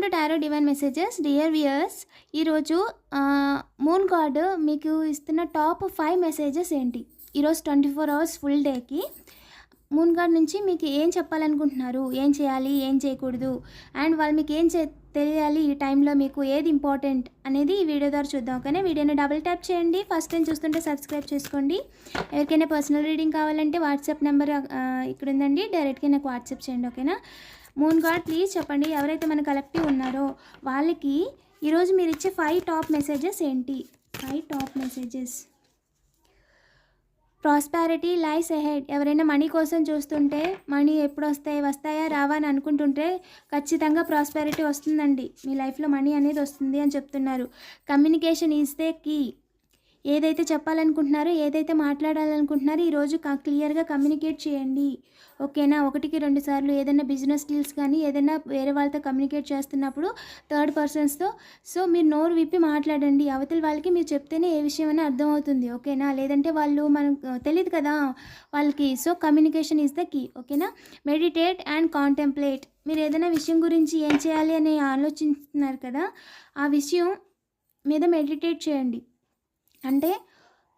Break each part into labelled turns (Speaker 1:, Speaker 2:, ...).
Speaker 1: Welcome to tarot divine messages dear viewers. ఈరోజు moon God మీకు ఇస్తున్న టాప్ 5 మెసేజెస్ ఏంటి? ఈరోజు 24 అవర్స్ ఫుల్ డేకి మూన్ గాడ్ నుంచి మీకు ఏం చెప్పాలనుకుంటున్నారు, ఏం చేయాలి, ఏం చేయకూడదు, అండ్ వాళ్ళు మీకు ఏం తెలియాలి, ఈ టైంలో మీకు ఏది ఇంపార్టెంట్ అనేది ఈ వీడియో ద్వారా చూద్దాం. ఓకేనా? వీడియోని డబుల్ ట్యాప్ చేయండి. ఫస్ట్ టైం చూస్తుంటే సబ్స్క్రైబ్ చేసుకోండి. ఎవరికైనా పర్సనల్ రీడింగ్ కావాలంటే వాట్సాప్ నెంబర్ ఇక్కడ ఉందండి, డైరెక్ట్గా నాకు వాట్సాప్ చేయండి. ఓకేనా? మూన్ గాడ్ ప్లీజ్ చెప్పండి, ఎవరైతే మన కలెక్టివ్ ఉన్నారో వాళ్ళకి ఈరోజు మీరు ఇచ్చే 5 టాప్ మెసేజెస్ ఏంటి? 5 టాప్ మెసేజెస్. ప్రాస్పారిటీ లైస్ అహెడ్. ఎవరైనా మనీ కోసం చూస్తుంటే, మనీ ఎప్పుడు వస్తాయా రావా అని అనుకుంటుంటే ఖచ్చితంగా ప్రాస్పారిటీ వస్తుందండి. మీ లైఫ్లో మనీ అనేది వస్తుంది అని చెప్తున్నారు. Communication is the key. ఏదైతే చెప్పాలనుకుంటున్నారో, ఏదైతే మాట్లాడాలనుకుంటున్నారో ఈరోజు క్లియర్గా కమ్యూనికేట్ చేయండి. ఓకేనా? 1కి 2 సార్లు ఏదైనా బిజినెస్ డీల్స్ కానీ ఏదైనా వేరే వాళ్ళతో కమ్యూనికేట్ చేస్తున్నప్పుడు థర్డ్ పర్సన్స్తో మీరు నోరు విప్పి మాట్లాడండి. అవతల వాళ్ళకి మీరు చెప్తేనే ఏ విషయమైనా అర్థమవుతుంది. ఓకేనా? లేదంటే వాళ్ళు మనకు తెలియదు కదా వాళ్ళకి. Communication is the key. ఓకేనా? Meditate and contemplate. మీరు ఏదైనా విషయం గురించి ఏం చేయాలి అని ఆలోచిస్తున్నారు కదా, ఆ విషయం మీద మెడిటేట్ చేయండి. అంటే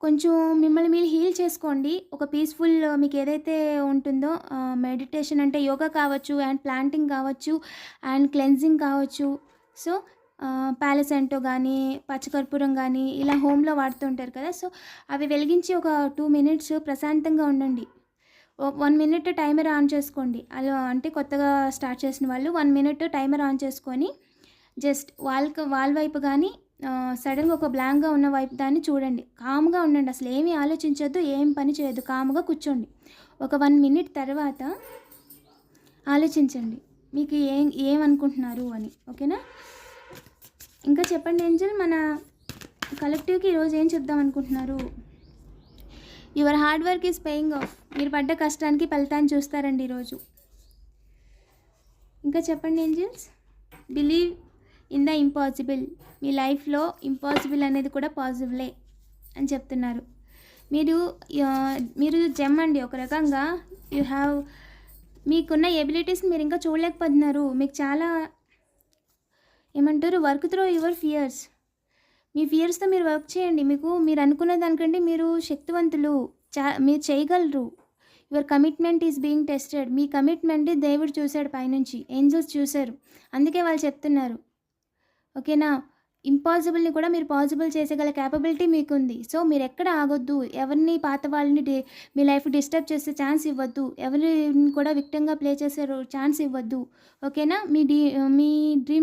Speaker 1: కొంచెం మిమ్మల్ని మీరు హీల్ చేసుకోండి. ఒక పీస్ఫుల్ మీకు ఏదైతే ఉంటుందో, మెడిటేషన్ అంటే యోగా కావచ్చు, అండ్ ప్లాంటింగ్ కావచ్చు, అండ్ క్లెన్జింగ్ కావచ్చు. ప్యాలెసెంటో కానీ, పచ్చకర్పూరం కానీ ఇలా హోమ్లో వాడుతూ ఉంటారు కదా. అవి వెలిగించి ఒక 2 మినిట్స్ ప్రశాంతంగా ఉండండి. 1 మినిట్ టైమర్ ఆన్ చేసుకోండి. అలా అంటే కొత్తగా స్టార్ట్ చేసిన వాళ్ళు 1 మినిట్ టైమర్ ఆన్ చేసుకొని జస్ట్ వాల్ వైపు కానీ సడన్గా ఒక బ్లాంక్గా ఉన్న వైపు దాన్ని చూడండి. కామ్గా ఉండండి, అసలు ఏమీ ఆలోచించొద్దు, ఏం పని చేయొద్దు, కామ్గా కూర్చోండి. ఒక 1 మినిట్ తర్వాత ఆలోచించండి మీకు ఏమనుకుంటున్నారు అని. ఓకేనా? ఇంకా చెప్పండి ఏంజల్, మన కలెక్టివ్కి ఈరోజు ఏం చెప్దాం అనుకుంటున్నారు? Your hard work is paying off. మీరు పడ్డ కష్టానికి ఫలితాన్ని చూస్తారండి ఈరోజు. ఇంకా చెప్పండి angels. Believe in the impossible. మీ లైఫ్లో ఇంపాసిబుల్ అనేది కూడా పాసిబులే అని చెప్తున్నారు. మీరు జెమ్ అండి. ఒక రకంగా మీకున్న ఎబిలిటీస్ని మీరు ఇంకా చూడలేకపోతున్నారు. మీకు చాలా ఏమంటారు, వర్క్ త్రూ యువర్ ఫియర్స్. మీ ఫియర్స్తో మీరు వర్క్ చేయండి. మీరు అనుకున్న దానికంటే మీరు శక్తివంతులు, మీరు చేయగలరు. Your commitment is being tested. Me commitment దేవుడు చూశాడు, పైనుంచి ఏంజల్స్ చూశారు, అందుకే వాళ్ళు చెప్తున్నారు. ఓకేనా? ఇంపాసిబుల్ని కూడా మీరు పాసిబుల్ చేసేగల క్యాపబిలిటీ మీకుంది. మీరు ఎక్కడ ఆగొద్దు. ఎవరిని పాత వాళ్ళని మీ లైఫ్ డిస్టర్బ్ చేసే ఛాన్స్ ఇవ్వద్దు. ఎవరిని కూడా విక్టిమ్గా ప్లే చేసే ఛాన్స్ ఇవ్వద్దు. ఓకేనా? మీ డ్రీమ్